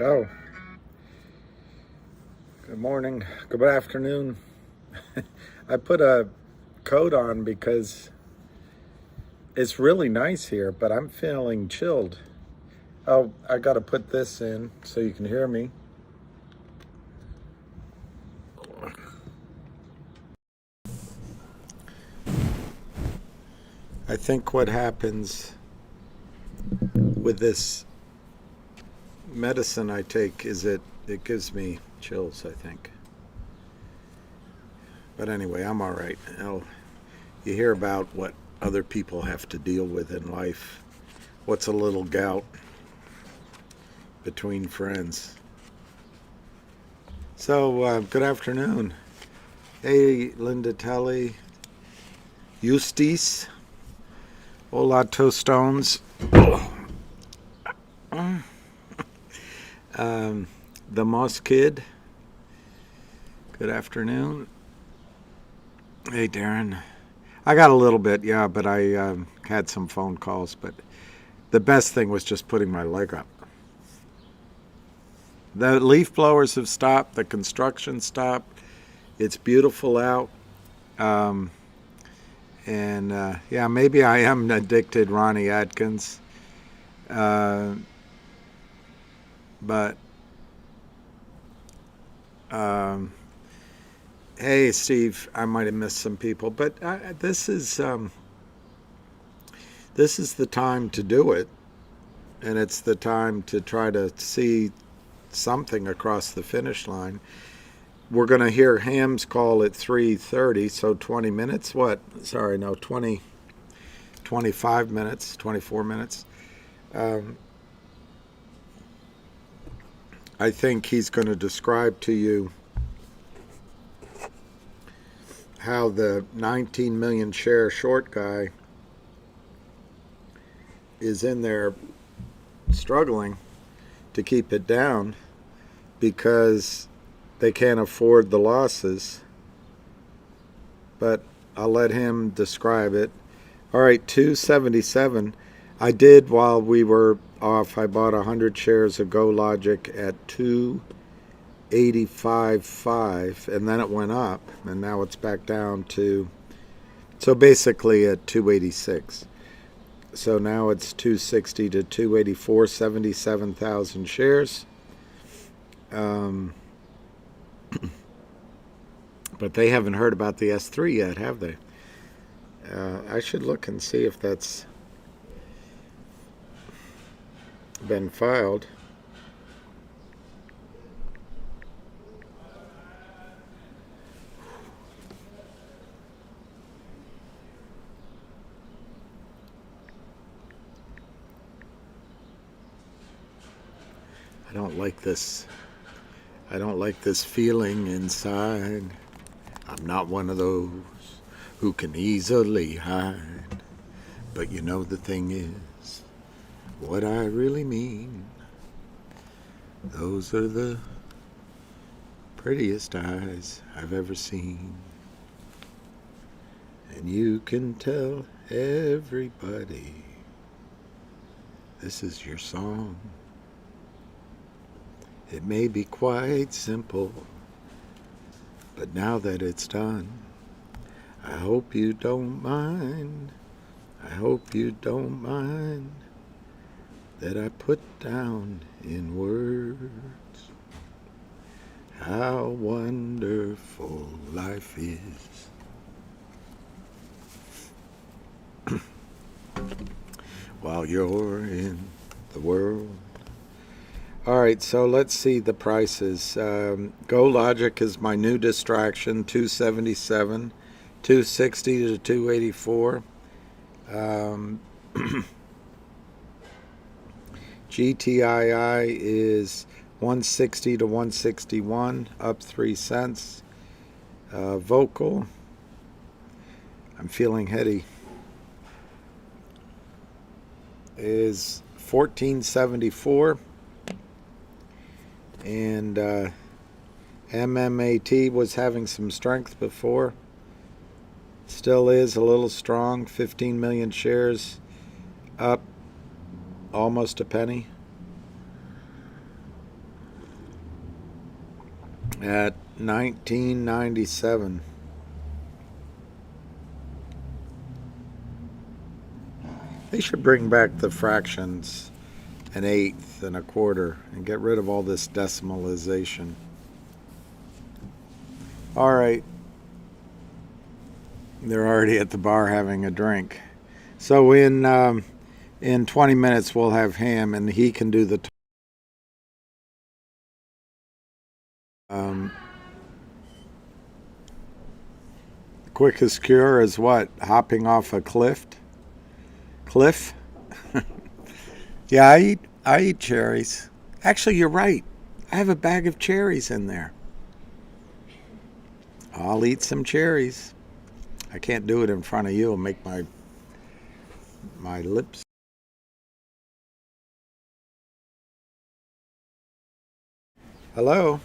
Oh, good morning, good afternoon. I put a coat on because it's really nice here, but I'm feeling chilled. Oh, I got to put this in so you can hear me. I think what happens with this medicine I take is it gives me chills, I think. But anyway, I'm all right. You hear about what other people have to deal with in life. What's a little gout between friends? So, good afternoon. Hey, Linda Telly, Eustace, Hola Tostones, the Moss Kid. Good afternoon. Hey, Darren. I got a little bit, yeah, but I had some phone calls. But the best thing was just putting my leg up. The leaf blowers have stopped. The construction stopped. It's beautiful out. Yeah, maybe I am addicted, Ronnie Atkins. But hey, Steve, I might have missed some people, but this is the time to do it, and it's the time to try to see something across the finish line. We're going to hear Ham's call at 3:30, so 20 minutes. What? Sorry, no, 25 minutes, 24 minutes. I think he's going to describe to you how the 19 million share short guy is in there struggling to keep it down because they can't afford the losses. But I'll let him describe it. All right, 277. I did, while we were off, I bought 100 shares of GoLogic at 285.5, and then it went up, and now it's back down to, so basically at 286. So now it's 260 to 284, 77,000 shares. But they haven't heard about the S3 yet, have they? I should look and see if that's been filed. I don't like this. I don't like this feeling inside. I'm not one of those who can easily hide. But you know the thing is, what I really mean, those are the prettiest eyes I've ever seen. And you can tell everybody this is your song. It may be quite simple, but now that it's done, I hope you don't mind. I hope you don't mind that I put down in words how wonderful life is. While you're in the world. All right, so let's see the prices. GoLogic is my new distraction, 277, 260 to 284. GTII is 160 to 161, up 3 cents. VOCL, I'm feeling heady, is 1474. And MMAT was having some strength before. Still is a little strong. 15 million shares up almost a penny. at 1997. They should bring back the fractions, an eighth and a quarter, and get rid of all this decimalization. All right. They're already at the bar having a drink. So in 20 minutes we'll have him, and he can do the quickest cure is what? Hopping off a cliff? Cliff? Yeah, I eat cherries. Actually, you're right. I have a bag of cherries in there. I'll eat some cherries. I can't do it in front of you. It'll make my lips. Hello?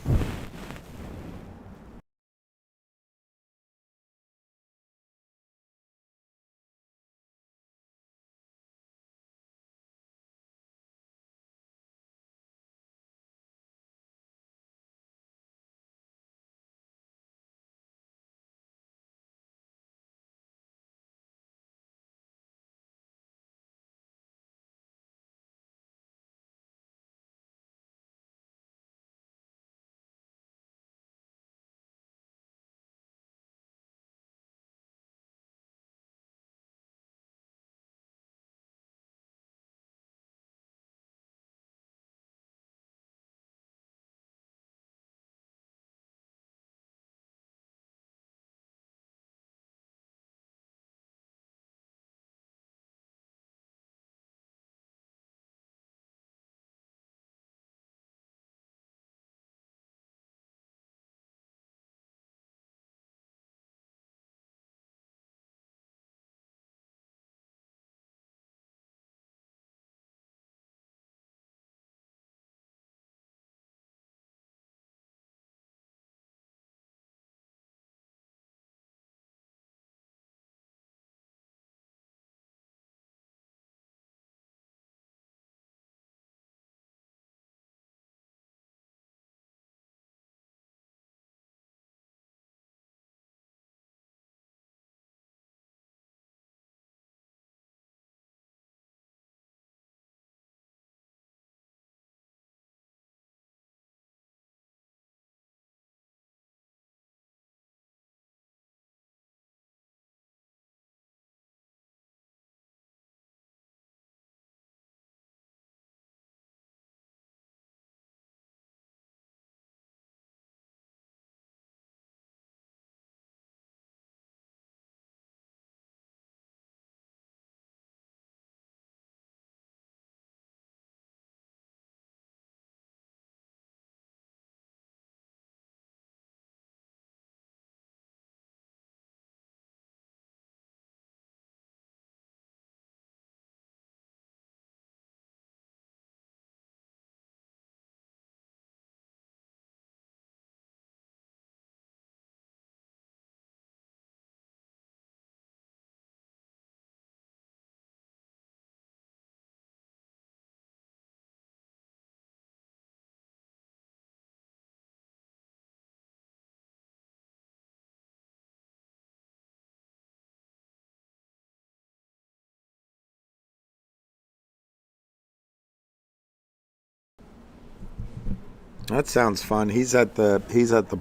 That sounds fun. He's at the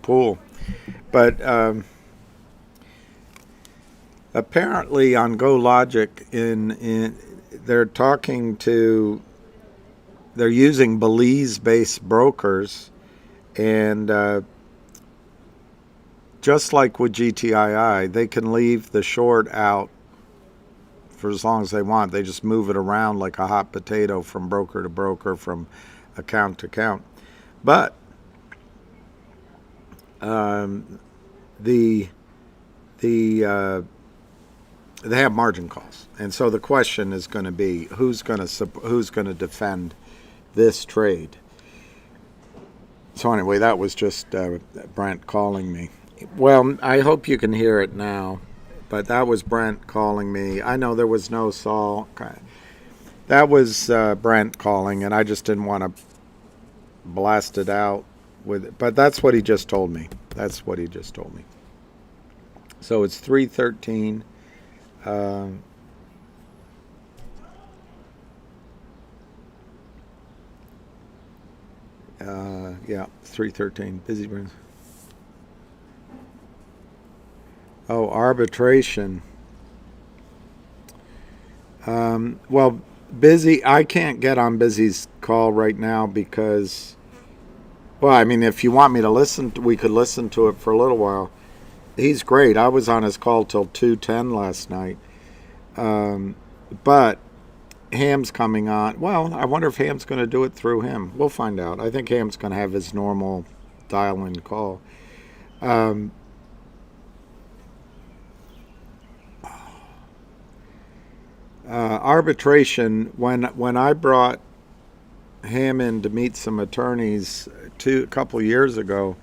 pool, but apparently on Go Logic in they're talking to they're using Belize-based brokers, and just like with GTII, they can leave the short out for as long as they want. They just move it around like a hot potato from broker to broker, from account to account. But the they have margin calls, and so the question is going to be who's going to defend this trade. So anyway, that was just Brent calling me. Well, I hope you can hear it now, but that was Brent calling me. I know there was no Saul. That was Brent calling, and I just didn't want to blast it out with it. But that's what he just told me. That's what he just told me. So it's 313. Yeah, 313. Busy brains. Oh, arbitration. Well, Busy, I can't get on Busy's call right now because, well, I mean, if you want me to listen, we could listen to it for a little while. He's great. I was on his call till 2:10 last night. But Ham's coming on. Well, I wonder if Ham's going to do it through him. We'll find out. I think Ham's going to have his normal dial-in call. Arbitration. When I brought Ham in to meet some attorneys a couple years ago,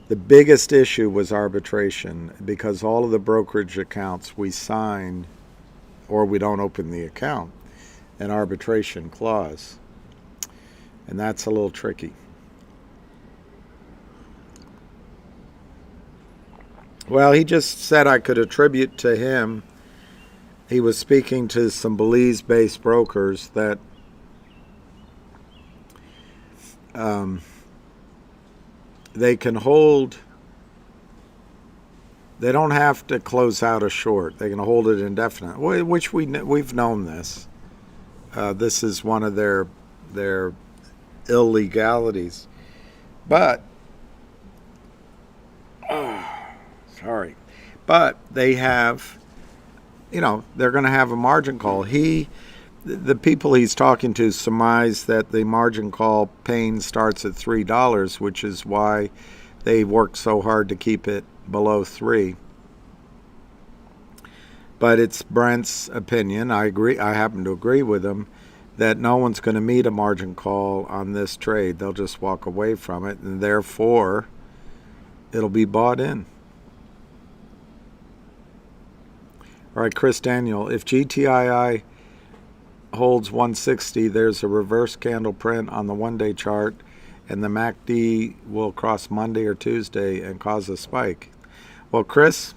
the biggest issue was arbitration because all of the brokerage accounts we sign, or we don't open the account, an arbitration clause. And that's a little tricky. Well, he just said I could attribute to him. He was speaking to some Belize-based brokers that they can hold. They don't have to close out a short. They can hold it indefinite, which we've known this. This is one of their illegalities. But sorry, but they have, they're going to have a margin call. The people he's talking to surmise that the margin call pain starts at $3, which is why they worked so hard to keep it below 3. But it's Brent's opinion. I agree. I happen to agree with him that no one's going to meet a margin call on this trade. They'll just walk away from it, and therefore it'll be bought in. All right, Chris Daniel, if GTII holds 160, there's a reverse candle print on the one-day chart, and the MACD will cross Monday or Tuesday and cause a spike. Well, Chris,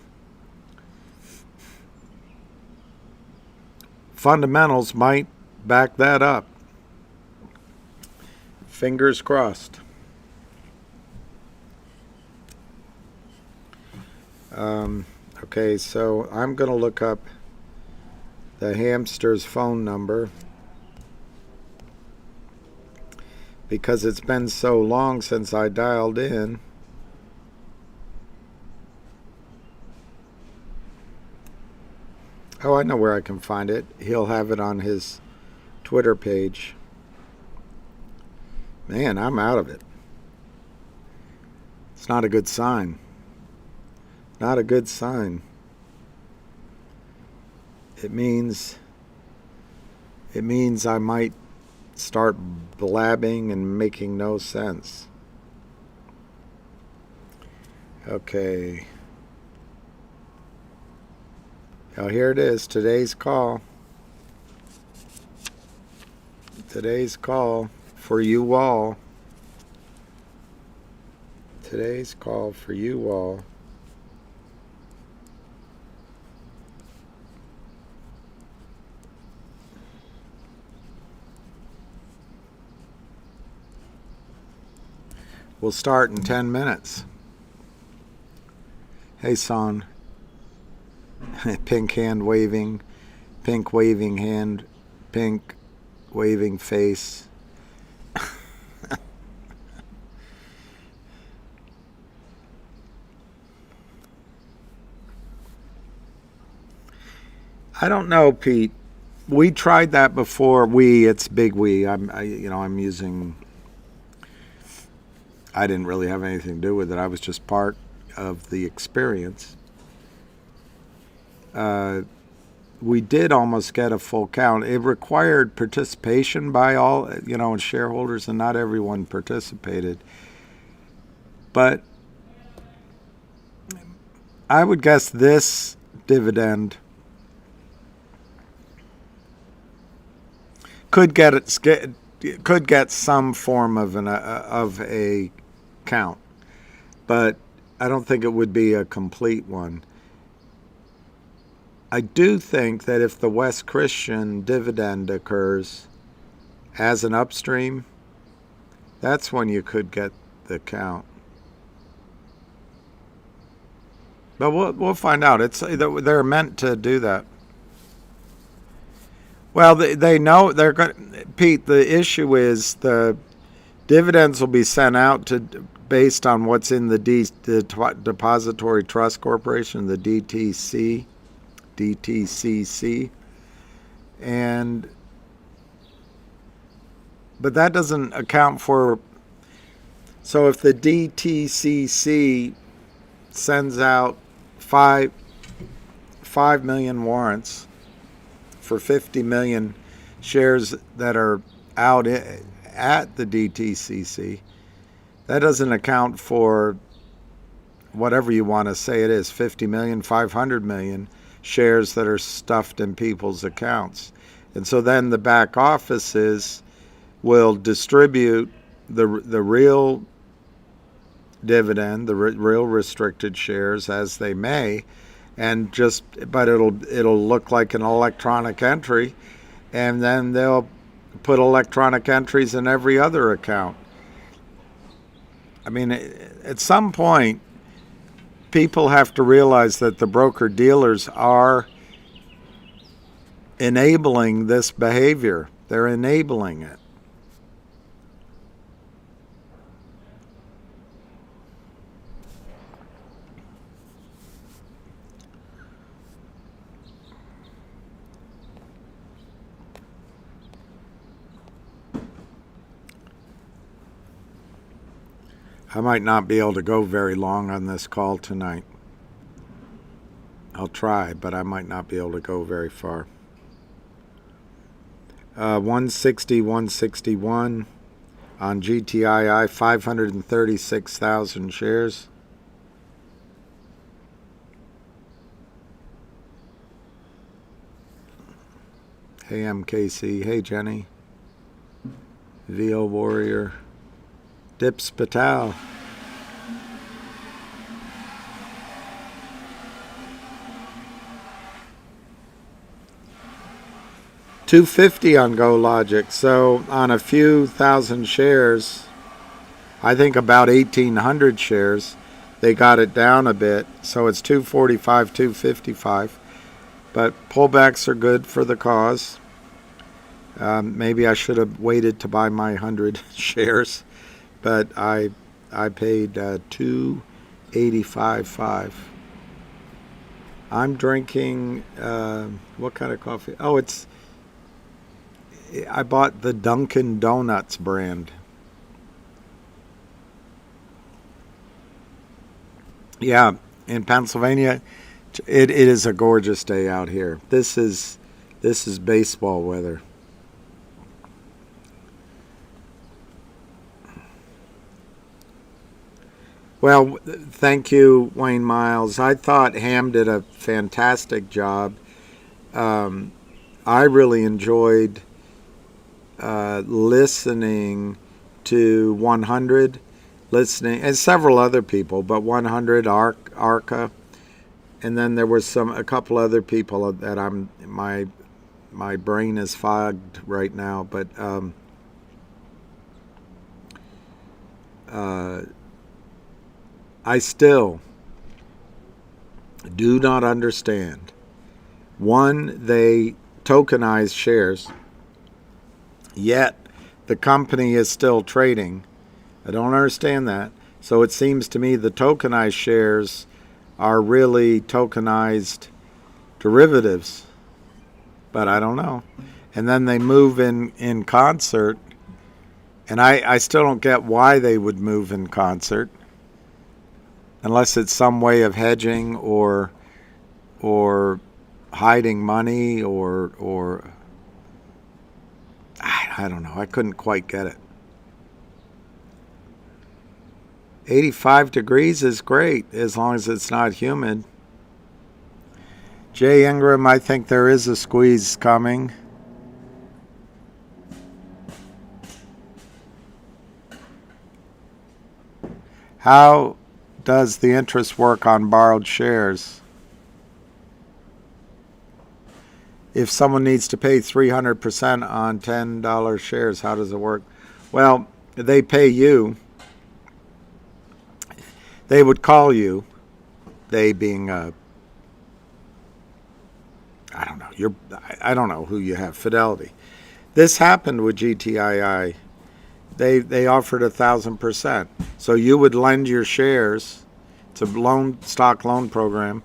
fundamentals might back that up. Fingers crossed. Okay, so I'm going to look up the hamster's phone number because it's been so long since I dialed in. Oh, I know where I can find it. He'll have it on his Twitter page. Man, I'm out of it. It's not a good sign. Not a good sign. It means I might start blabbing and making no sense. Okay. Now here it is, today's call. Today's call for you all. Today's call for you all. We'll start in 10 minutes. Hey, son. Pink hand waving, pink waving hand, pink waving face. I don't know, Pete. We tried that before. It's big we. I'm using. I didn't really have anything to do with it. I was just part of the experience. We did almost get a full count. It required participation by all, shareholders, and not everyone participated. But I would guess this dividend could get some form of a count. But I don't think it would be a complete one. I do think that if the West Christian dividend occurs as an upstream, that's when you could get the count. But we'll find out. They're meant to do that. Well, they know they're going. Pete, the issue is the dividends will be sent out based on what's in the Depository Trust Corporation, the DTCC, but that doesn't account for. So if the DTCC sends out 5 million warrants for 50 million shares that are out at the DTCC, that doesn't account for whatever you want to say it is, 50 million, 500 million shares that are stuffed in people's accounts. And so then the back offices will distribute the real dividend, the real restricted shares as they may, but it'll look like an electronic entry, and then they'll put electronic entries in every other account. I mean, at some point, people have to realize that the broker-dealers are enabling this behavior. They're enabling it. I might not be able to go very long on this call tonight. I'll try, but I might not be able to go very far. 160, 161 on GTII, 536,000 shares. Hey MKC, hey Jenny, VO Warrior, Dips Patel. $250 on GoLogic. So on a few thousand shares, I think about 1,800 shares, they got it down a bit. So it's 245, 255. But pullbacks are good for the cause. Maybe I should have waited to buy my 100 shares, but I paid $285.5. I'm drinking what kind of coffee? Oh, I bought the Dunkin' Donuts brand. Yeah, in Pennsylvania, it is a gorgeous day out here. This is baseball weather. Well, thank you, Wayne Miles. I thought Ham did a fantastic job. I really enjoyed listening to 100, and several other people, but 100, Arca, and then there was a couple other people that my brain is fogged right now, but I still do not understand. One, they tokenize shares, yet the company is still trading. I don't understand that. So it seems to me the tokenized shares are really tokenized derivatives, but I don't know. And then they move in concert, and I still don't get why they would move in concert, unless it's some way of hedging or hiding money or I don't know. I couldn't quite get it. 85 degrees is great as long as it's not humid. Jay Ingram, I think there is a squeeze coming. How does the interest work on borrowed shares? If someone needs to pay 300% on $10 shares, how does it work? Well, they pay you. They would call you. They being I don't know. I don't know who you have. Fidelity. This happened with GTII. They offered 1,000%. So you would lend your shares. It's a stock loan program.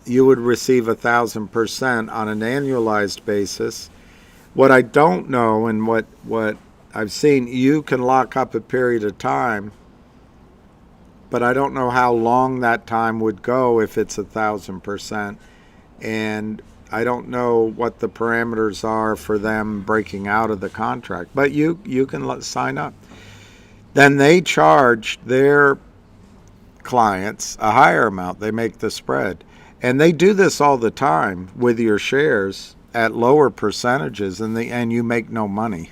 You would receive 1,000% on an annualized basis. What I don't know, and what I've seen, you can lock up a period of time, but I don't know how long that time would go if it's 1,000%. And I don't know what the parameters are for them breaking out of the contract. But you can sign up. Then they charge their clients a higher amount. They make the spread. And they do this all the time with your shares at lower percentages, and you make no money.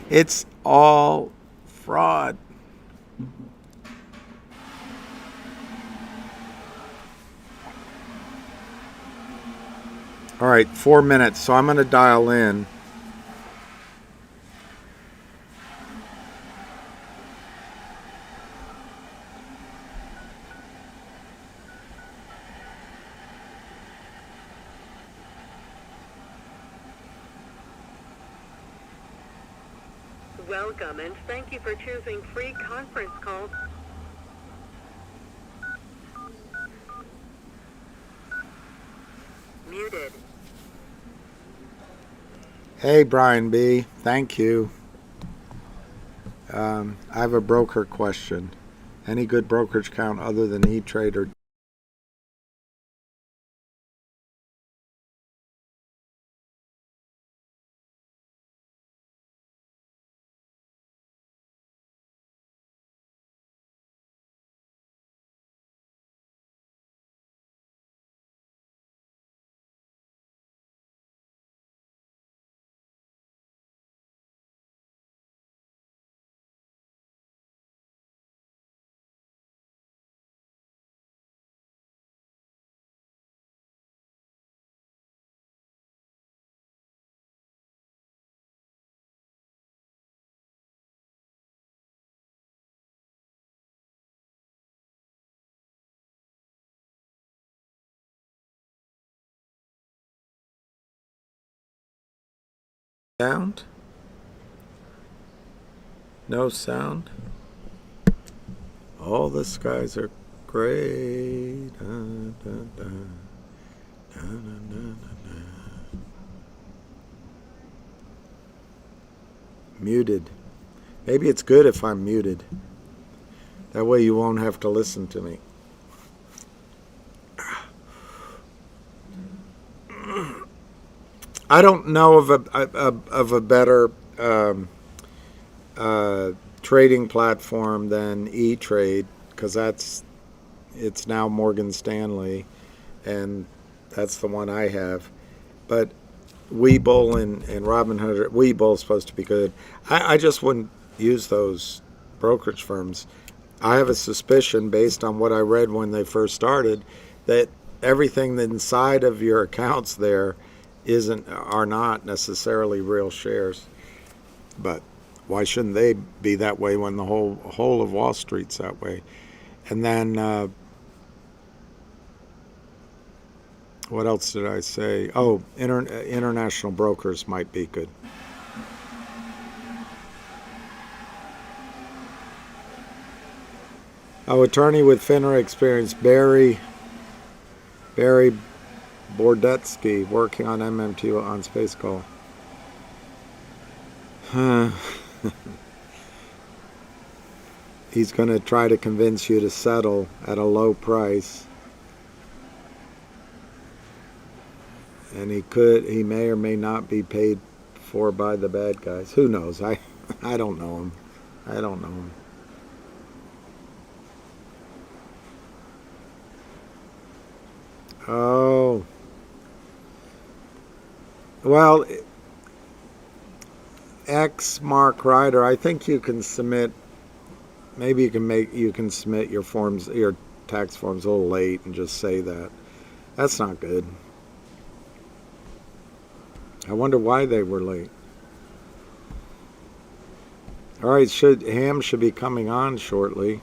It's all fraud. All right, 4 minutes, so I'm going to dial in. Welcome, and thank you for choosing free conference calls. Muted. Hey, Brian B. Thank you. I have a broker question. Any good brokerage account other than E-Trade or sound? No sound? All the skies are gray. Da, da, da. Da, da, da, da. Muted. Maybe it's good if I'm muted. That way you won't have to listen to me. I don't know of a better trading platform than E-Trade, because it's now Morgan Stanley, and that's the one I have. But Webull and Robinhood, Webull's supposed to be good. I just wouldn't use those brokerage firms. I have a suspicion, based on what I read when they first started, that everything inside of your accounts there are not necessarily real shares. But why shouldn't they be that way when the whole of Wall Street's that way? And then what else did I say? Oh, international brokers might be good. Oh, attorney with FINRA experience, Barry Bordetsky, working on MMT on Space Call. He's going to try to convince you to settle at a low price. And he may or may not be paid for by the bad guys. Who knows? I don't know him. I don't know him. Oh. Well, X Mark Ryder, I think you can submit maybe you can submit your forms, your tax forms a little late and just say that. That's not good. I wonder why they were late. All right, Ham should be coming on shortly.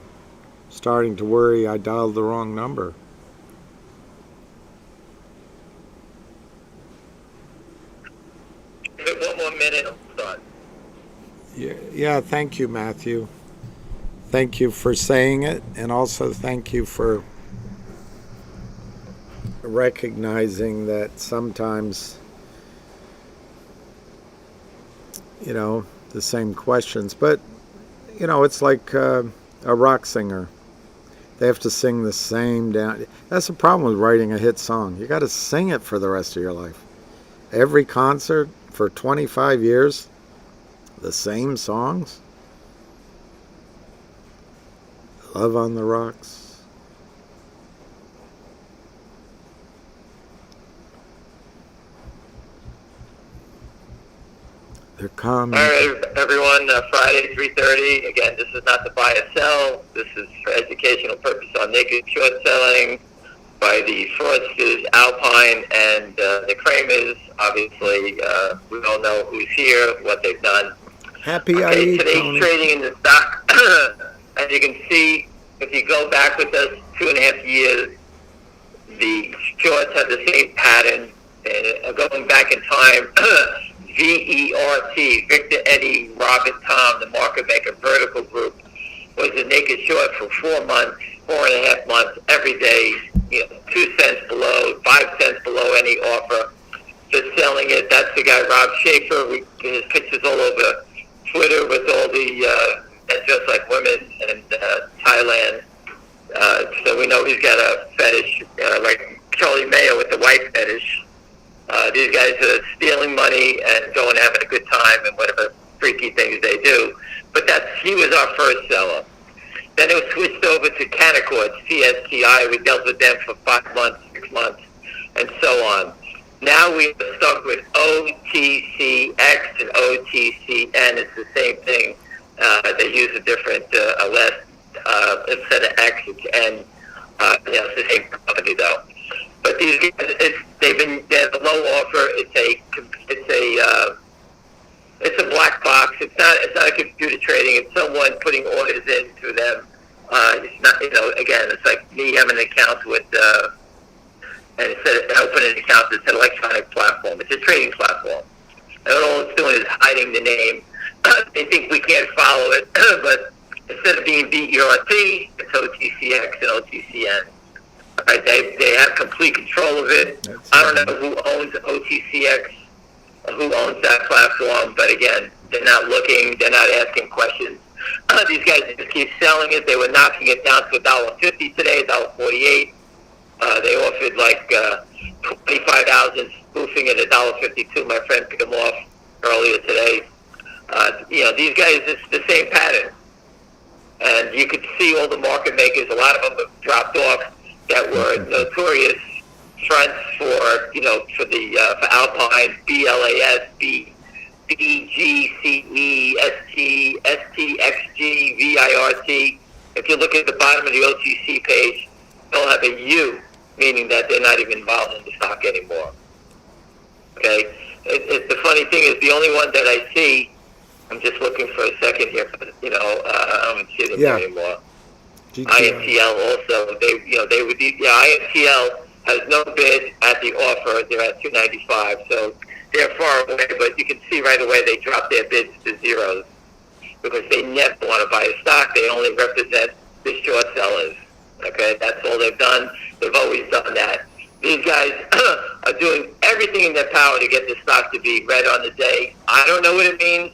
Starting to worry I dialed the wrong number. One more minute, I'm done. Yeah, thank you, Matthew. Thank you for saying it, and also thank you for recognizing that sometimes, the same questions. But, it's like a rock singer. They have to sing the same down. That's the problem with writing a hit song. You got to sing it for the rest of your life. Every concert for 25 years, the same songs. Love on the Rocks. They're coming. All right, everyone, Friday, 3:30. Again, this is not to buy or sell. This is for educational purpose on naked short selling by the fraudsters, Alpine and the Kramers. Obviously, we all know who's here, what they've done. Happy Okay, IE, today's Tony. trading in the stock, as you can see, if you go back with us 2.5 years, the shorts have the same pattern. Going back in time, VERT, Victor, Eddie, Robert, Tom, the market maker vertical group, was a naked short for 4 months, 4.5 months, every day, 2 cents below, 5 cents below any offer, just selling it. That's the guy, Rob Schaefer. His pictures all over Twitter with all the just like women in Thailand. So we know he's got a fetish, like Charlie Mayo with the white fetish. These guys are stealing money and going having a good time and whatever freaky things they do. But he was our first seller. Then it was switched over to Canaccord, CSTI. We dealt with them for 5 months, 6 months, and so on. Now we're stuck with OTCX and OTCN. It's the same thing. They use a different instead of X, it's N. It's the same company though. But these guys, they're a low offer. It's a black box. It's not a computer trading. It's someone putting orders into them. It's not, again, it's like me having an account with, and instead of opening an account, it's an electronic platform. It's a trading platform. And all it's doing is hiding the name. They think we can't follow it, but instead of being BERT, it's OTCX and OTCN. Right, they have complete control of it. I don't know who owns OTCX, who owns that platform, but again, they're not looking, they're not asking questions. These guys just keep selling it. They were knocking it down to $1.50 today, $1.48. They offered like $25,000, spoofing it at $1.52. My friend picked them off earlier today. These guys, it's the same pattern. And you could see all the market makers, a lot of them have dropped off, that were notorious fronts for Alpine, BLAS, BGCE, ST, STXG, VIRT. If you look at the bottom of the OTC page, they'll have a U, meaning that they're not even involved in the stock anymore. Okay? The funny thing is, the only one that I see, I'm just looking for a second here, but, I don't see them there anymore. IMTL also, IMTL has no bid at the offer. They're at $295, so they're far away. But you can see right away they dropped their bids to zeros because they never want to buy a stock. They only represent the short sellers. Okay, that's all they've done. They've always done that. These guys are doing everything in their power to get the stock to be red on the day. I don't know what it means,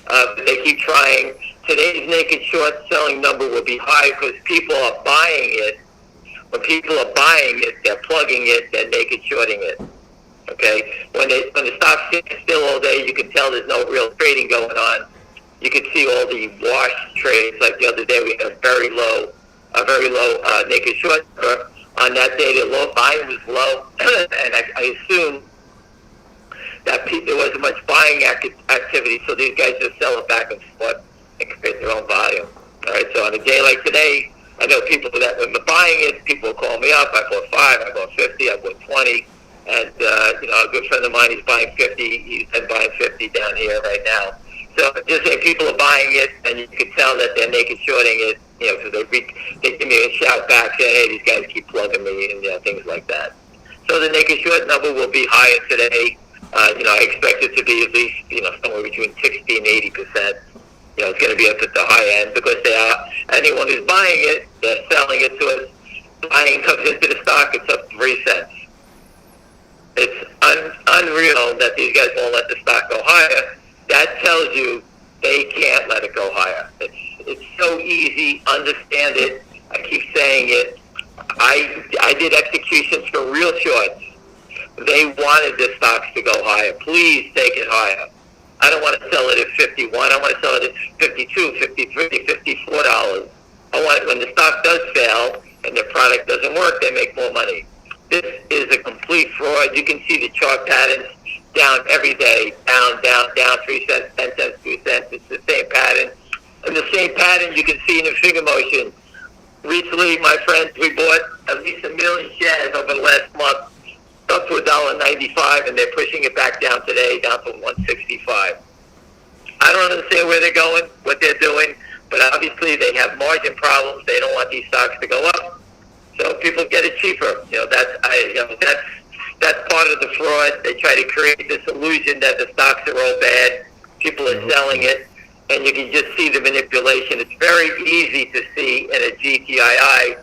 but they keep trying. Today's naked short selling number will be high because people are buying it. When people are buying it, they're plugging it, they're naked shorting it. Okay? When the stock sits still all day, you can tell there's no real trading going on. You can see all the wash trades. Like the other day, we had a very low naked short number. On that day, the low buying was low, and I assume that there wasn't much buying activity, so these guys just sell it back and forth and create their own volume. All right, so on a day like today, I know people that were buying it, people will call me up. I bought 5, I bought 50, I bought 20. And, a good friend of mine, he's buying 50. He's been buying 50 down here right now. So just say people are buying it, and you can tell that they're naked shorting it, because they give me a shout back saying, hey, these guys keep plugging me, and things like that. So the naked short number will be higher today. I expect it to be at least, somewhere between 60 and 80%. It's going to be up at the high end because anyone who's buying it, they're selling it to us. Buying comes into the stock, it's up 3 cents. It's unreal that these guys won't let the stock go higher. That tells you they can't let it go higher. It's so easy. Understand it. I keep saying it. I did executions for real shorts. They wanted the stocks to go higher. Please take it higher. I don't want to sell it at 51. I want to sell it at 52, 53, $54. I want it when the stock does fail and the product doesn't work, they make more money. This is a complete fraud. You can see the chart patterns down every day. Down, 3 cents, 10 cents, 2 cents. It's the same pattern. And the same pattern you can see in the finger motion. Recently, my friends, we bought at least 1 million shares over the last month, up to $1.95, and they're pushing it back down today, down to $1.65. I don't understand where they're going, what they're doing, but obviously they have margin problems. They don't want these stocks to go up, so people get it cheaper. That's part of the fraud. They try to create this illusion that the stocks are all bad. People are selling it, and you can just see the manipulation. It's very easy to see in a GTII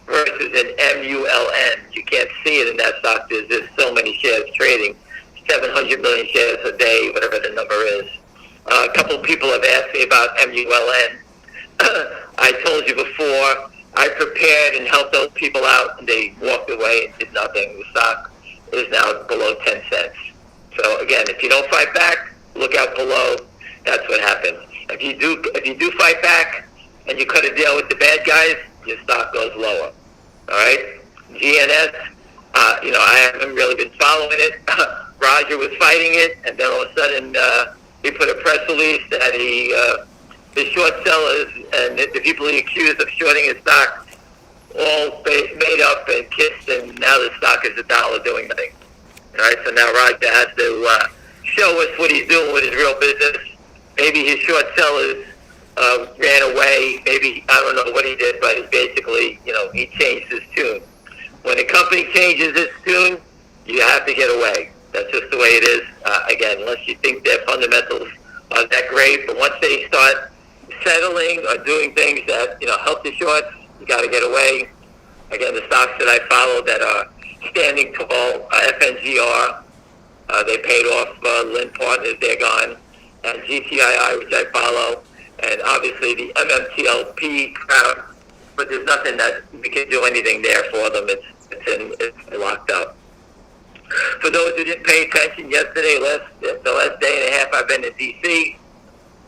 versus an MULN. You can't see it in that stock. There's so many shares trading, 700 million shares a day, whatever the number is. A couple of people have asked me about MULN. I told you before, I prepared and helped those people out, and they walked away and did nothing. The stock is now below 10 cents. So again, if you don't fight back, look out below. That's what happens. If you do fight back and you cut a deal with the bad guys, your stock goes lower. All right? GNS, I haven't really been following it. Roger was fighting it, and then all of a sudden he put a press release that the short sellers and the people he accused of shorting his stock all made up and kissed, and now the stock is $1 doing nothing. All right? So now Roger has to show us what he's doing with his real business. Maybe his short sellers ran away. Maybe, I don't know what he did, but basically, he changed his tune. When a company changes its tune, you have to get away. That's just the way it is. Again, unless you think their fundamentals are that great, but once they start settling or doing things that, help the shorts, you got to get away. Again, the stocks that I follow that are standing tall, FNGR, they paid off Lynn Partners, they're gone, and GTII, which I follow, and obviously the MMTLP crowd, but there's nothing that we can do anything there for them. It's locked up. For those who didn't pay attention yesterday, the last day and a half I've been in D.C.,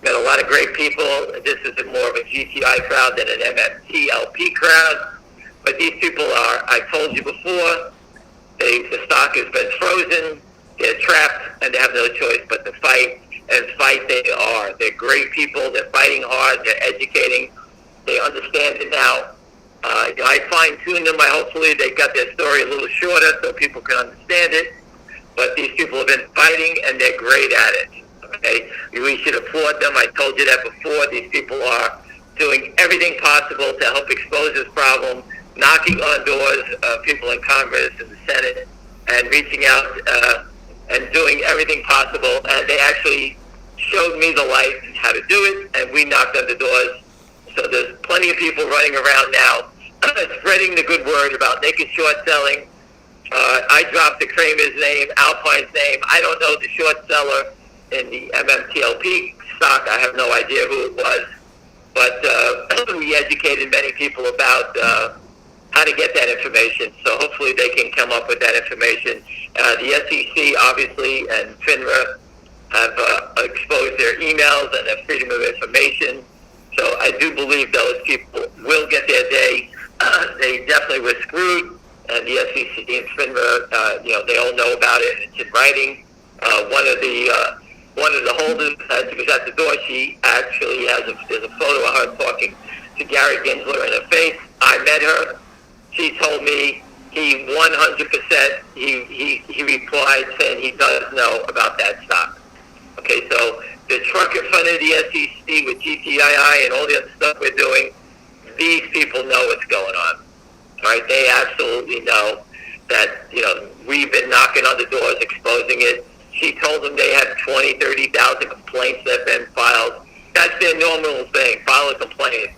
met a lot of great people. This is more of a GTI crowd than an MMTLP crowd, but these people are, I told you before, the stock has been frozen, they're trapped, and they have no choice but to fight. And fight they are. They're great people. They're fighting hard. They're educating. They understand it now. I fine-tuned them. Hopefully they got their story a little shorter so people can understand it. But these people have been fighting, and they're great at it. Okay? We should applaud them. I told you that before. These people are doing everything possible to help expose this problem, knocking on doors of people in Congress and the Senate, and reaching out and doing everything possible, and they actually showed me the light how to do it, and we knocked on the doors. So there's plenty of people running around now spreading the good word about naked short selling. I dropped the Kramer's name, Alpine's name. I don't know the short seller in the MMTLP stock. I have no idea who it was, but we educated many people about how to get that information. So hopefully they can come up with that information. The SEC, obviously, and FINRA have exposed their emails and their freedom of information. So I do believe those people will get their day. They definitely were screwed, and the SEC and FINRA, they all know about it. It's in writing. One of the one of the holders, as she was at the door, she actually there's a photo of her talking to Gary Gensler in her face. I met her. She told me he 100%, he replied saying he does know about that stock. Okay, so the truck in front of the SEC with GTII and all the other stuff we're doing, these people know what's going on. All right, they absolutely know that, we've been knocking on the doors, exposing it. She told them they had 20, 30,000 complaints that have been filed. That's their normal thing, file a complaint.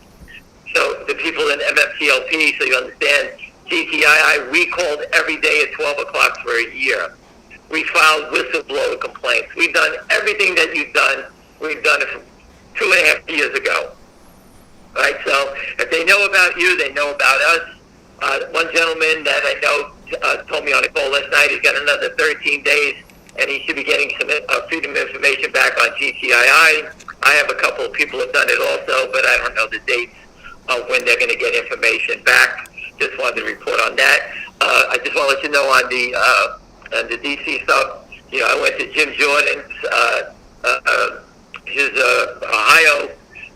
So the people in MMTLP, so you understand, GTII, we called every day at 12 o'clock for a year. We filed whistleblower complaints. We've done everything that you've done. We've done it from 2.5 years ago. Right? So if they know about you, they know about us. One gentleman that I know told me on a call last night he's got another 13 days, and he should be getting some freedom of information back on GTII. I have a couple of people who have done it also, but I don't know the dates of when they're going to get information back. Just wanted to report on that. I just want to let you know on the DC stuff. I went to Jim Jordan's, his Ohio,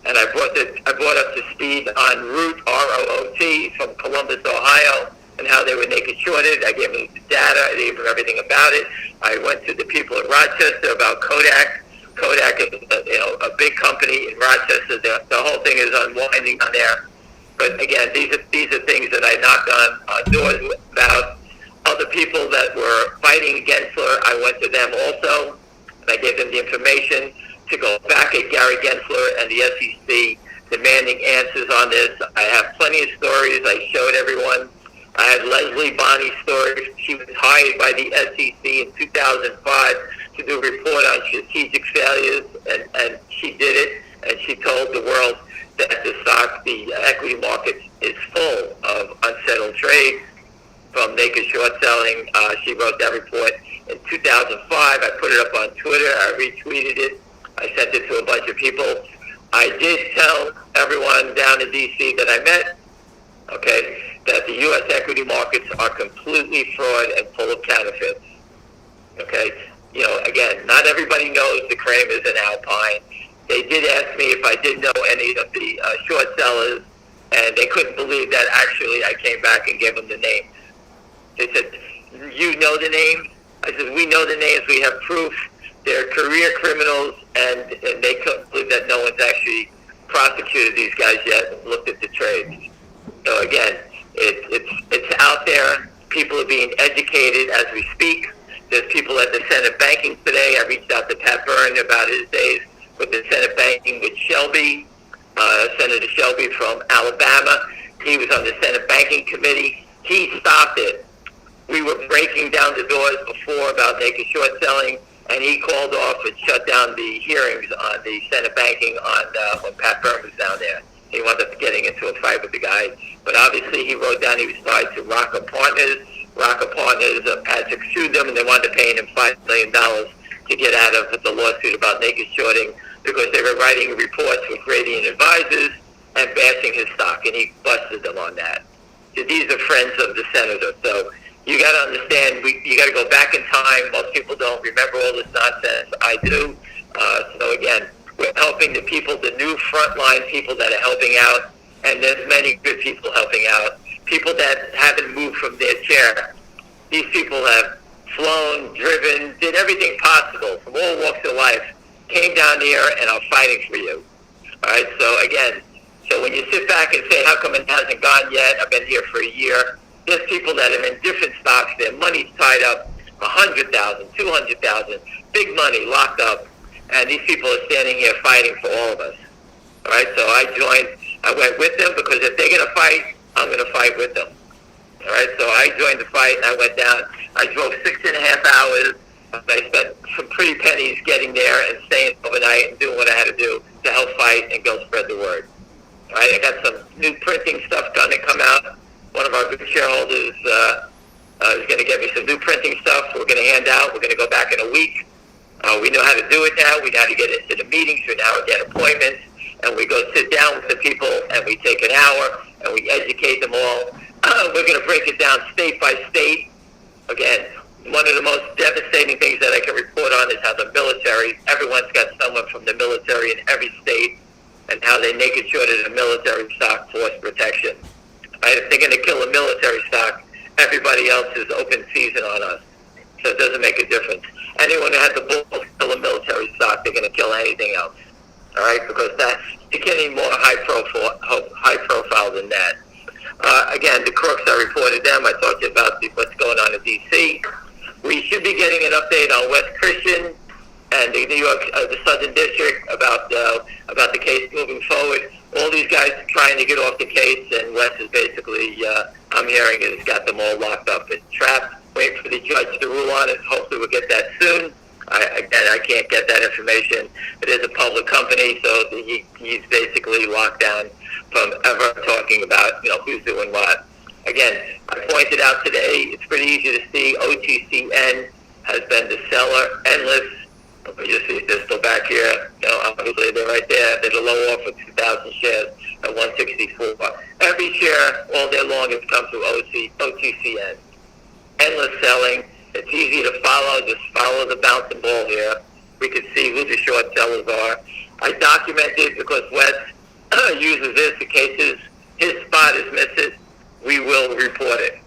and I brought up to speed on Root, ROOT, from Columbus, Ohio, and how they were naked shorted. I gave them the data. I gave them everything about it. I went to the people in Rochester about Kodak. Kodak is a big company in Rochester. The whole thing is unwinding on there. But again, these are things that I knocked on doors about. Other people that were fighting against her, I went to them also, and I gave them the information to go back at Gary Gensler and the SEC, demanding answers on this. I have plenty of stories. I showed everyone. I had Leslie Bonney's story. She was hired by the SEC in 2005 to do a report on strategic failures, and she did it, and she told the world that the equity market is full of unsettled trade from naked short selling. She wrote that report in 2005. I put it up on Twitter. I retweeted it. I sent it to a bunch of people. I did tell everyone down in D.C. that I met, okay, that the U.S. equity markets are completely fraud and full of counterfeits. Okay? Again, not everybody knows the Kramers and Alpine. They did ask me if I did know any of the short sellers, and they couldn't believe that actually I came back and gave them the names. They said, you know the names? I said, we know the names. We have proof. They're career criminals, and they couldn't believe that no one's actually prosecuted these guys yet and looked at the trades. So again, it's out there. People are being educated as we speak. There's people at the Senate banking today. I reached out to Pat Byrne about his days with the Senate banking with Shelby, Senator Shelby from Alabama. He was on the Senate banking committee. He stopped it. We were breaking down the doors before about naked short selling, and he called off and shut down the hearings on the Senate banking on when Pat Byrne was down there. He wound up getting into a fight with the guy. But obviously he wrote down he was tied to Rocker Partners. Rocker Partners, Patrick sued them, and they wound up paying him $5 million to get out of the lawsuit about naked shorting because they were writing reports with Radiant Advisors and bashing his stock, and he busted them on that. So these are friends of the senator. So you got to understand, you got to go back in time. Most people don't remember all this nonsense. I do. So again, we're helping the people, the new frontline people that are helping out, and there's many good people helping out. People that haven't moved from their chair. These people have flown, driven, did everything possible from all walks of life, came down here and are fighting for you. All right, so again, so when you sit back and say, how come it hasn't gone yet? I've been here for a year. There's people that are in different stocks. Their money's tied up, 100,000, 200,000, big money locked up. And these people are standing here fighting for all of us. All right, so I went with them because if they're going to fight, I'm going to fight with them. All right, so I joined the fight and I went down. I drove 6.5 hours. I spent some pretty pennies getting there and staying overnight and doing what I had to do to help fight and go spread the word. All right, I got some new printing stuff going to come out. One of our good shareholders is going to get me some new printing stuff we're going to hand out. We're going to go back in a week. We know how to do it now. We know how to get into the meetings. We know how to get appointments. And we go sit down with the people, and we take an hour, and we educate them all. We're going to break it down state by state. Again, one of the most devastating things that I can report on is how the military, everyone's got someone from the military in every state, and how they naked shorted a military stock force protection. Right? If they're going to kill a military stock, everybody else is open season on us. So it doesn't make a difference. Anyone who has the balls to kill a military stock, they're going to kill anything else. All right? Because that's, you can't any more high profile than that. Again, the crooks, I reported them. I talked to you about what's going on in D.C. We should be getting an update on West Christian and the New York, the Southern District about the case moving forward. All these guys are trying to get off the case, and West is basically, I'm hearing, has got them all locked up and trapped. Wait for the judge to rule on it. Hopefully we'll get that soon. I can't get that information. It is a public company, so he's basically locked down from ever talking about, who's doing what. Again, I pointed out today, it's pretty easy to see OTCN has been the seller, endless. You see, they're still back here. Obviously they're right there. There's a low offer, 2,000 shares at 164. Every share all day long has come through OTCN. Endless selling. It's easy to follow. Just follow the bouncing ball here. We can see who the short sellers are. I documented because Wes uses this in cases his spot is missing. We will report it.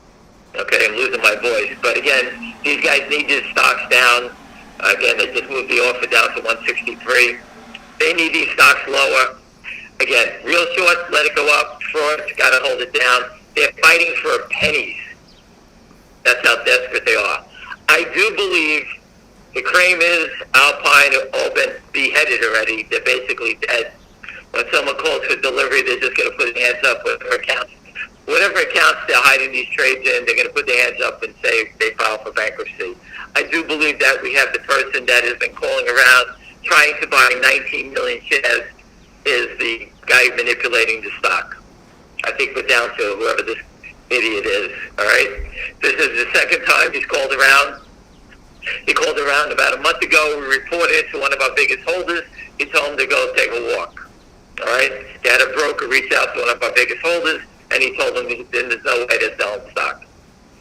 Okay, I'm losing my voice. But again, these guys need these stocks down. Again, they just moved the offer down to 163. They need these stocks lower. Again, real shorts, let it go up. Frauds, got to hold it down. They're fighting for pennies. That's how desperate they are. I do believe the claim is Alpine have all been beheaded already. They're basically dead. When someone calls for delivery, they're just going to put their hands up with their accounts. Whatever accounts they're hiding these trades in, they're going to put their hands up and say they file for bankruptcy. I do believe that we have the person that has been calling around trying to buy 19 million shares is the guy manipulating the stock. I think we're down to whoever this idiot is, all right? This is the second time he's called around. He called around about a month ago. We reported to one of our biggest holders. He told him to go take a walk, all right? He had a broker reach out to one of our biggest holders, and he told him there's no way they're selling stock.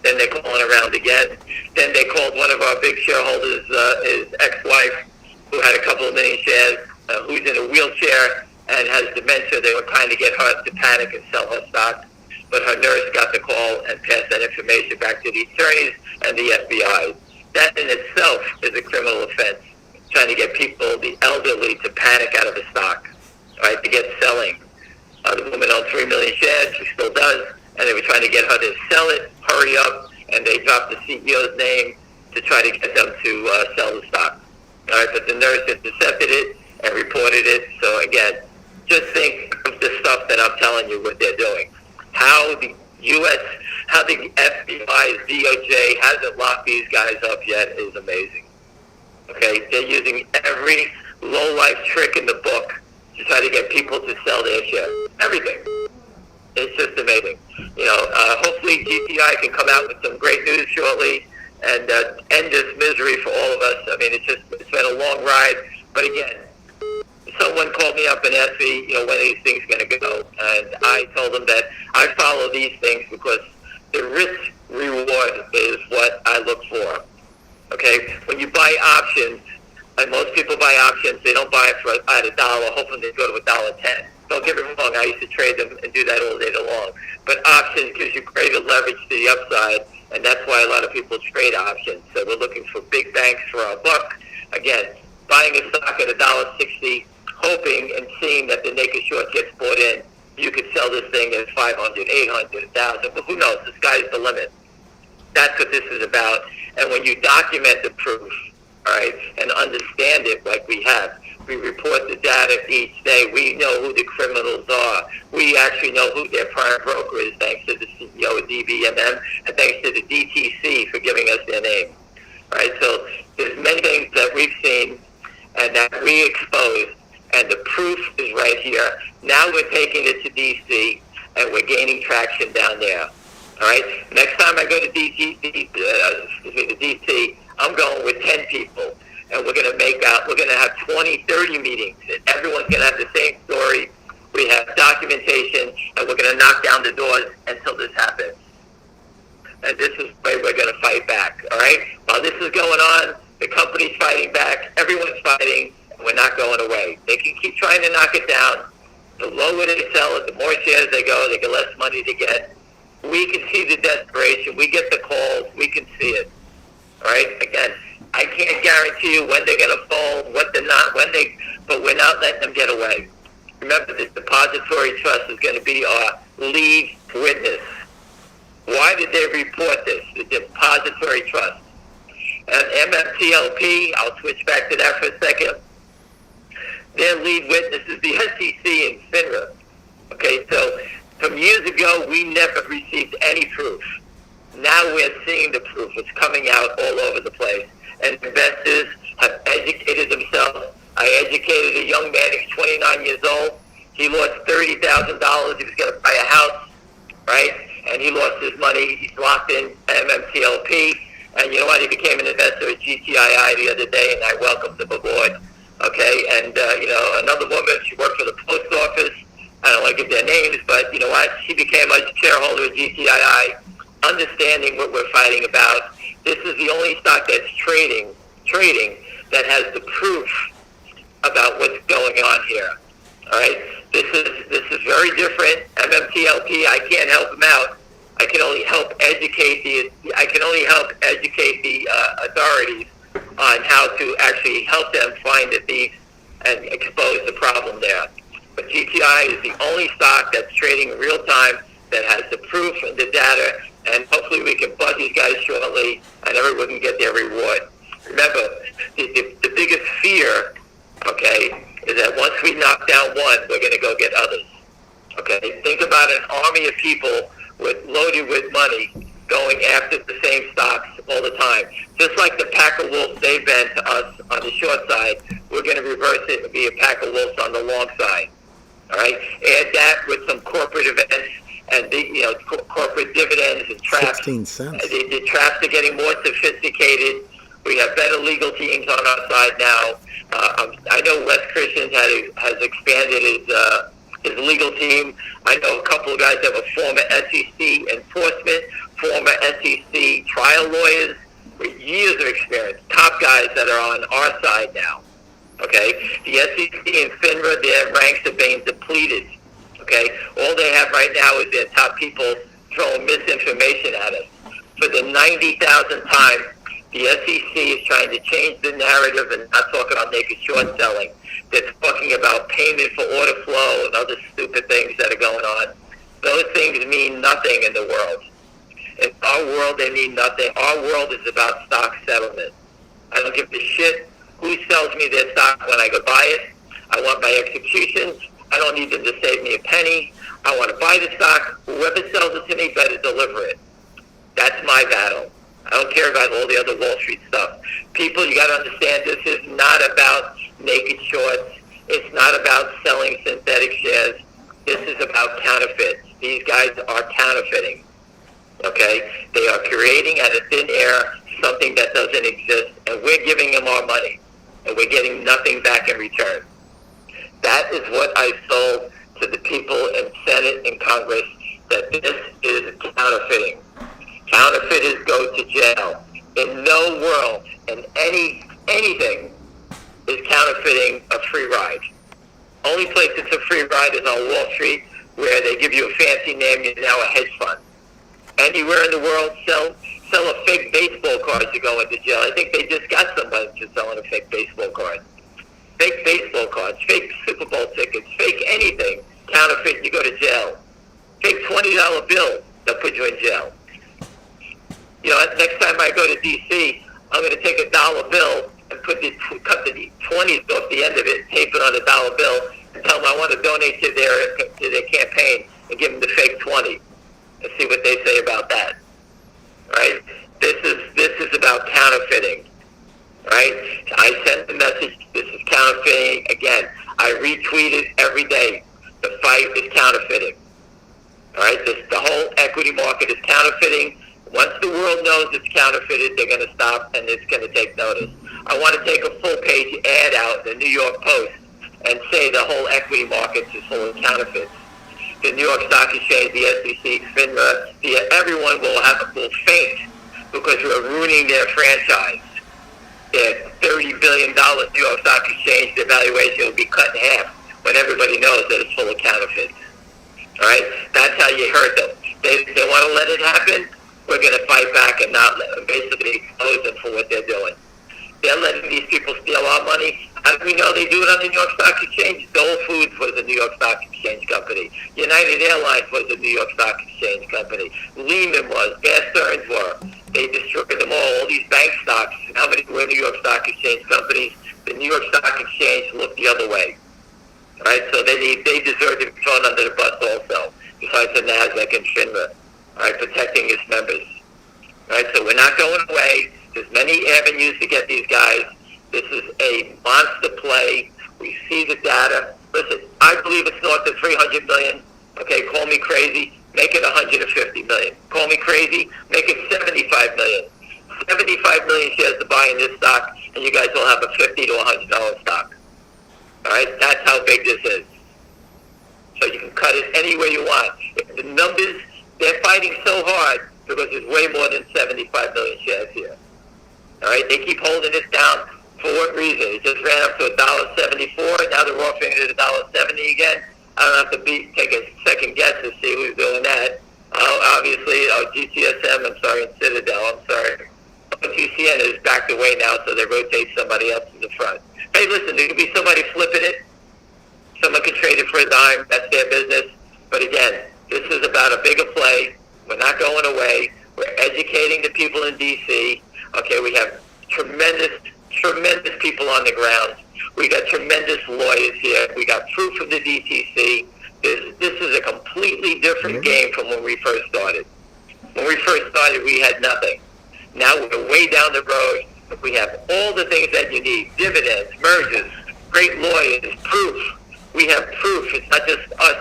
Then they're calling around again. Then they called one of our big shareholders, his ex-wife, who had a couple of million shares, who's in a wheelchair and has dementia. They were trying to get her to panic and sell her stock. But her nurse got the call and passed that information back to the attorneys and the FBI. That in itself is a criminal offense, trying to get people, the elderly, to panic out of the stock, right, to get selling. The woman owned 3 million shares, she still does, and they were trying to get her to sell it, hurry up, and they dropped the CEO's name to try to get them to sell the stock. All right, but the nurse intercepted it and reported it. So again, just think of the stuff that I'm telling you what they're doing. How the U.S., how the FBI's DOJ hasn't locked these guys up yet is amazing. Okay, they're using every low-life trick in the book to try to get people to sell their shares. Everything. It's just amazing. Hopefully GTI can come out with some great news shortly and end this misery for all of us. I mean, it's been a long ride. But again, someone called me up and asked me, when are these things going to go? And I told them that I follow these things because the risk reward is what I look for. Okay? When you buy options, and most people buy options, they don't buy it for at $1, hoping they go to $1.10. Don't get me wrong, I used to trade them and do that all day long. But options gives you greater leverage to the upside, and that's why a lot of people trade options. So we're looking for big banks for our buck. Again, buying a stock at $1.60, hoping and seeing that the naked short gets bought in. You could sell this thing at 500, 800, 1,000, but who knows? The sky's the limit. That's what this is about. And when you document the proof, all right, and understand it like we have, we report the data each day. We know who the criminals are. We actually know who their prime broker is, thanks to the CEO of DBMM, and thanks to the DTC for giving us their name. All right, so there's many things that we've seen and that we exposed, and the proof is right here. Now we're taking it to DC, and we're gaining traction down there. All right, next time I go to DC, I'm going with 10 people. And we're going to have 20, 30 meetings. And everyone's going to have the same story. We have documentation, and we're going to knock down the doors until this happens. and this is the way we're going to fight back, all right? While this is going on, the company's fighting back, everyone's fighting, and we're not going away. They can keep trying to knock it down. The lower they sell it, the more shares they go, they get less money to get. We can see the desperation. We get the calls. We can see it, all right? Again, I can't guarantee you when they're going to fold, what they're not, but we're not letting them get away. Remember, the depository trust is going to be our lead witness. Why did they report this? The depository trust. And MMTLP, I'll switch back to that for a second. Their lead witness is the SEC and FINRA. Okay, so from years ago, we never received any proof. Now we're seeing the proof. It's coming out all over the place. And investors have educated themselves. I educated a young man, he's 29 years old. He lost $30,000. He was going to buy a house, right? And he lost his money. He's locked in MMTLP. And you know what? He became an investor at GTII the other day, and I welcomed him aboard. Okay? And, another woman, she worked for the post office. I don't want to give their names, but you know what? She became a shareholder at GTII, understanding what we're fighting about. This is the only stock that's trading that has the proof about what's going on here. All right? This is very different. MMTLP, I can't help them out. I can only help educate the authorities on how to actually help them find the thieves and expose the problem there. But GTI is the only stock that's trading in real time that has the proof and the data, and hopefully we can bug these guys shortly and everyone can get their reward. Remember, the biggest fear, okay, is that once we knock down one, we're going to go get others. Okay, think about an army of people loaded with money going after the same stocks all the time. Just like the pack of wolves they've been to us on the short side, we're going to reverse it and be a pack of wolves on the long side. All right, add that with some corporate events and corporate dividends and traps. 16 cents. The traps are getting more sophisticated. We have better legal teams on our side now. I know Wes Christian has expanded his legal team. I know a couple of guys that were former SEC enforcement, former SEC trial lawyers with years of experience, top guys that are on our side now. Okay? The SEC and FINRA, their ranks are being depleted. Okay? All they have right now is their top people throwing misinformation at us. For the 90,000th time, the SEC is trying to change the narrative and not talk about naked short selling. They're talking about payment for order flow and other stupid things that are going on. Those things mean nothing in the world. In our world, they mean nothing. Our world is about stock settlement. I don't give a shit who sells me their stock when I go buy it. I want my executions. I don't need them to save me a penny. I want to buy the stock. Whoever sells it to me better deliver it. That's my battle. I don't care about all the other Wall Street stuff. People, you got to understand, this is not about naked shorts. It's not about selling synthetic shares. This is about counterfeits. These guys are counterfeiting. Okay? They are creating out of thin air something that doesn't exist, and we're giving them our money, and we're getting nothing back in return. That is what I sold to the people in Senate and Congress, that this is counterfeiting. Counterfeiters go to jail. In no world, in anything, is counterfeiting a free ride. Only place it's a free ride is on Wall Street, where they give you a fancy name, you're now a hedge fund. Anywhere in the world, sell a fake baseball card to go into jail. I think they just got somebody to selling a fake baseball card. Fake baseball cards, fake Super Bowl tickets, fake anything. Counterfeit, you go to jail. Fake $20 bill, they'll put you in jail. You know, next time I go to D.C., I'm going to take a dollar bill and cut the 20s off the end of it, tape it on a dollar bill, and tell them I want to donate to their campaign and give them the fake 20 and see what they say about that. Right? This is about counterfeiting. Right? I sent the message. This is counterfeiting. Again, I retweet it every day. The fight is counterfeiting. All right? The whole equity market is counterfeiting. Once the world knows it's counterfeited, they're going to stop and it's going to take notice. I want to take a full-page ad out in the New York Post and say the whole equity market is full of counterfeits. the New York Stock Exchange, the SEC, FINRA, everyone will faint because we're ruining their franchise. Their $30 billion New York Stock Exchange, the valuation will be cut in half when everybody knows that it's full of counterfeits. All right? That's how you hurt them. They want to let it happen. We're going to fight back and not let them, basically expose them for what they're doing. They're letting these people steal our money. How do we know they do it on the New York Stock Exchange? Dole Foods was a New York Stock Exchange company. United Airlines was a New York Stock Exchange company. Lehman was. Bear Stearns were. They destroyed them all these bank stocks. How many were New York Stock Exchange companies? The New York Stock Exchange looked the other way. All right, so they deserve to be thrown under the bus also, besides the NASDAQ and FINRA, all right, protecting its members. All right, so we're not going away. There's many avenues to get these guys. This is a monster play. We see the data. Listen, I believe it's north of 300 million. Okay, call me crazy. Make it 150 million. Call me crazy. Make it 75 million. 75 million shares to buy in this stock, and you guys will have a $50 to $100 stock. All right, that's how big this is. So you can cut it any way you want. If the numbers, they're fighting so hard because there's way more than 75 million shares here. All right, they keep holding it down. For what reason? It just ran up to $1.74. Now they're offering it at $1.70 again. I don't have to take a second guess to see who's doing that. Obviously, GTSM, I'm sorry, and Citadel, I'm sorry. GCN is backed away now, so they rotate somebody else in the front. Hey, listen, there could be somebody flipping it. Someone could trade it for a dime. That's their business. But again, this is about a bigger play. We're not going away. We're educating the people in D.C. Okay, we have tremendous people on the ground. We got tremendous lawyers here. We got proof of the DTC. This is a completely different game from when we first started. When we first started, we had nothing. Now we're way down the road. We have all the things that you need. Dividends, mergers, great lawyers, proof. We have proof. It's not just us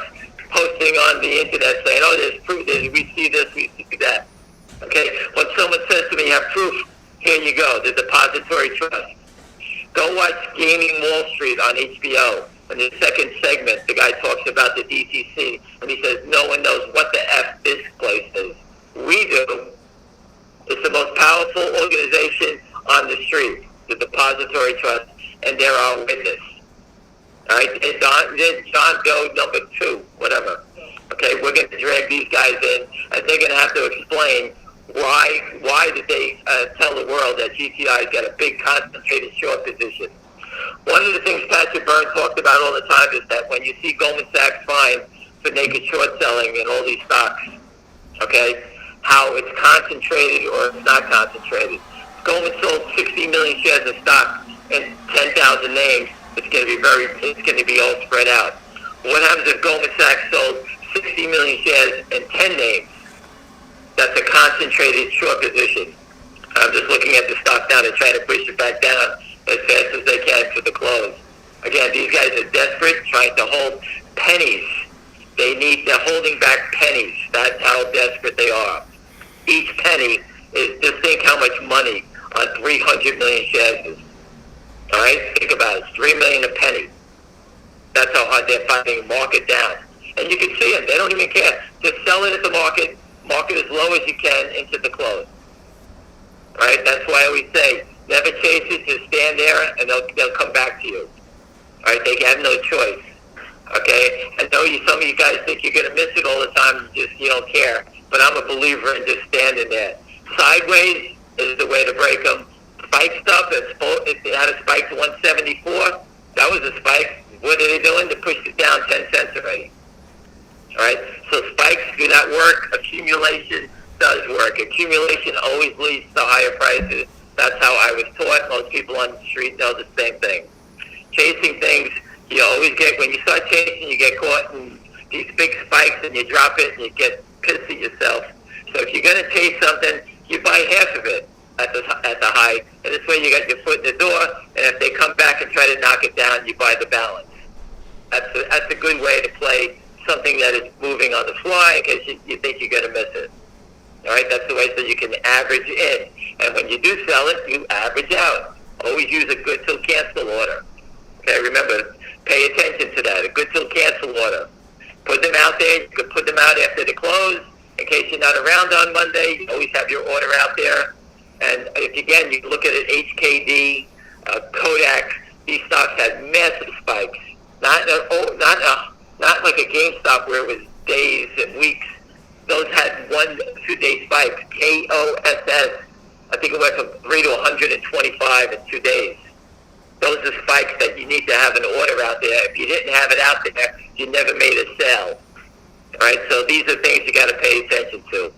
posting on the internet saying, oh, there's proof. We see this, we see that. Okay? When someone says to me, you have proof, here you go, the depository trust. Go watch Gaming Wall Street on HBO. In the second segment, the guy talks about the DTC, and he says, no one knows what the F this place is. We do. It's the most powerful organization on the street, the depository trust, and they're our witness. All right? It's John Doe number 2, whatever. Okay, we're going to drag these guys in, and they're going to have to explain why did they tell the world that GTI's got a big concentrated short position. One of the things Patrick Byrne talked about all the time is that when you see Goldman Sachs fines for naked short selling in all these stocks, okay, how it's concentrated or it's not concentrated. Goldman sold 60 million shares of stock in 10,000 names. It's going to be all spread out. What happens if Goldman Sachs sold 60 million shares in 10 names? That's a concentrated short position. I'm just looking at the stock now. They're trying to push it back down as fast as they can for the close. Again, these guys are desperate, trying to hold pennies. They're holding back pennies. That's how desperate they are. Each penny is, just think how much money on 300 million shares is. All right? Think about it. It's $3 million a penny. That's how hard they're fighting market down. And you can see it. They don't even care. Just sell it at the market as low as you can into the close. All right? That's why we say, never chase it, just stand there, and they'll come back to you. All right? They have no choice. Okay? I know some of you guys think you're going to miss it all the time, you don't care. But I'm a believer in just standing there. Sideways is the way to break them. Spike stuff, it had a spike to 174. That was a spike. What are they doing? They pushed it down 10 cents already. All right? So spikes do not work. Accumulation does work. Accumulation always leads to higher prices. That's how I was taught. Most people on the street know the same thing. Chasing things, you always get, when you start chasing, you get caught in these big spikes and you drop it and you get pissed at yourself. So if you're going to chase something, you buy half of it at the high, and this way you got your foot in the door, and if they come back and try to knock it down, you buy the balance. That's a good way to play something that is moving on the fly in case you think you're going to miss it. All right, that's the way so you can average in. And when you do sell it, you average out. Always use a good till cancel order. Okay, remember, pay attention to that, a good till cancel order. put them out there. You could put them out after the close in case you're not around on Monday. You always have your order out there. And if again, you look at it, HKD, Kodak, these stocks had massive spikes. Not like a GameStop where it was days and weeks. Those had 1-2 day spikes. KOSS, I think it went from 3 to 125 in 2 days. Those are spikes that you need to have an order out there. If you didn't have it out there, you never made a sale. All right, so these are things you got to pay attention to.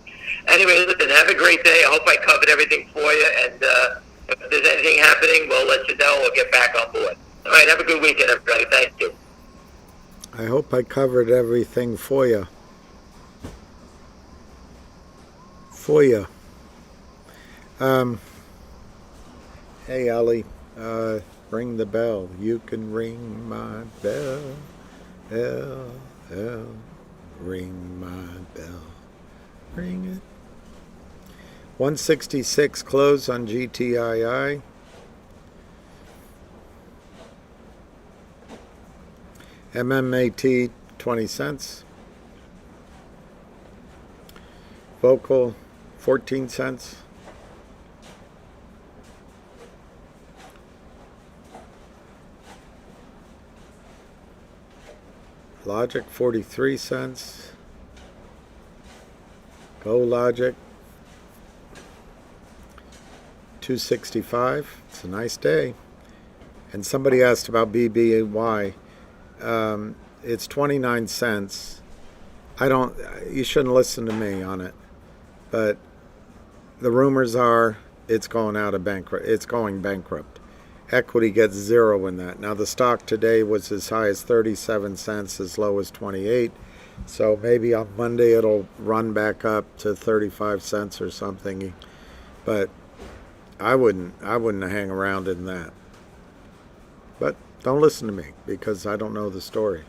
Anyway, listen, have a great day. I hope I covered everything for you. And if there's anything happening, we'll let you know. We'll get back on board. All right, have a good weekend, everybody. Thank you. I hope I covered everything for you. Hey, Ollie, ring the bell. You can ring my bell. Ring my bell. Ring it. 166 close on GTII. MMAT 20 cents. VOCL 14 cents. Logic 43 cents. Go Logic 265. It's a nice day. And somebody asked about BBY. It's 29 cents. You shouldn't listen to me on it. But the rumors are it's going out of bankrupt. It's going bankrupt. Equity gets 0 in that. Now the stock today was as high as 37 cents, as low as 28. So maybe on Monday it'll run back up to 35 cents or something. But I wouldn't hang around in that. But don't listen to me because I don't know the story.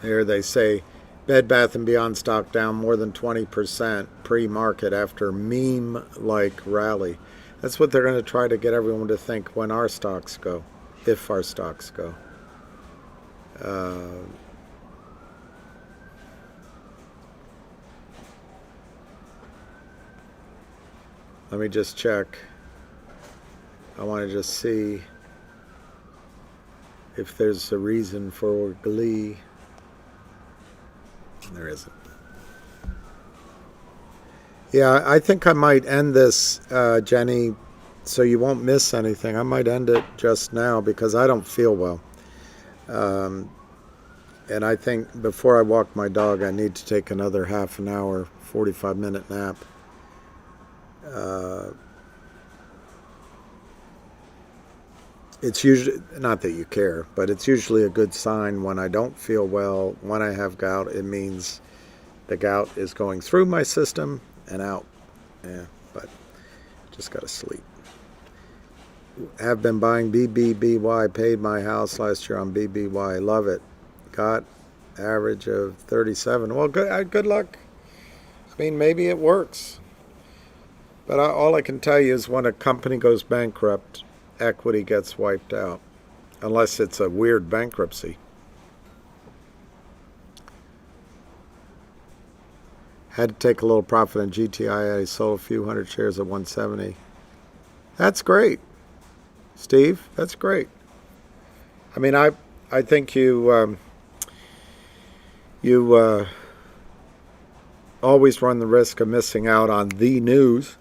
Here they say Bed Bath & Beyond stock down more than 20% pre-market after meme-like rally. That's what they're going to try to get everyone to think when our stocks go, if our stocks go. Let me just check. I want to just see if there's a reason for glee. There isn't. Yeah, I think I might end this, Jenny, so you won't miss anything. I might end it just now because I don't feel well. And I think before I walk my dog, I need to take another half an hour, 45-minute nap. It's usually, not that you care, but it's usually a good sign when I don't feel well. When I have gout, it means the gout is going through my system and out. Yeah, but just got to sleep. Have been buying BBBY, paid my house last year on BBY. Love it. Got average of 37. Well, good luck. I mean, maybe it works. But all I can tell you is when a company goes bankrupt, equity gets wiped out, unless it's a weird bankruptcy. Had to take a little profit on GTII. I sold a few hundred shares at 170. That's great, Steve. That's great. I mean, I think you always run the risk of missing out on the news.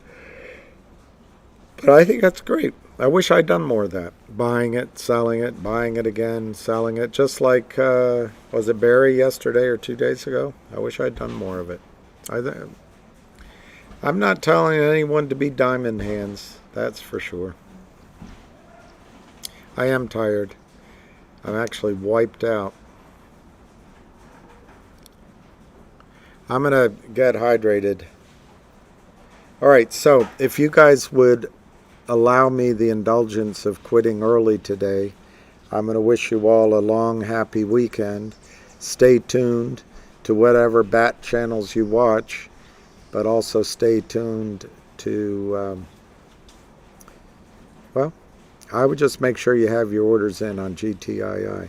But I think that's great. I wish I'd done more of that. Buying it, selling it, buying it again, selling it. Just like, was it Barry yesterday or 2 days ago? I wish I'd done more of it. I'm not telling anyone to be diamond hands. That's for sure. I am tired. I'm actually wiped out. I'm going to get hydrated. All right, so if you guys would allow me the indulgence of quitting early today, I'm going to wish you all a long, happy weekend. Stay tuned to whatever bat channels you watch, but also stay tuned to I would just make sure you have your orders in on GTII.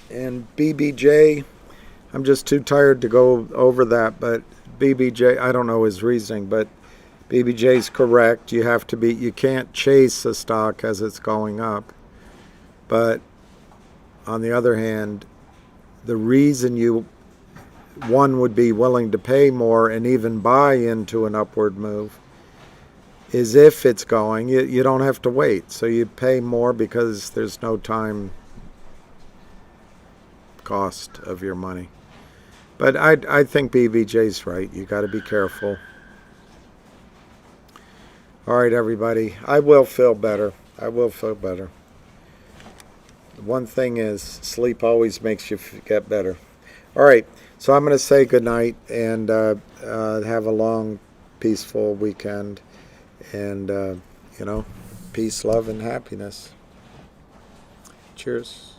And BBJ, I'm just too tired to go over that, but BBJ, I don't know his reasoning, but BBJ's correct. You can't chase a stock as it's going up. But on the other hand, the reason one would be willing to pay more and even buy into an upward move is if it's going, you don't have to wait. So you pay more because there's no time cost of your money. But I think BBJ's right. You got to be careful. All right, everybody. I will feel better. I will feel better. One thing is, sleep always makes you get better. All right. So I'm going to say goodnight and have a long, peaceful weekend. And, peace, love, and happiness. Cheers.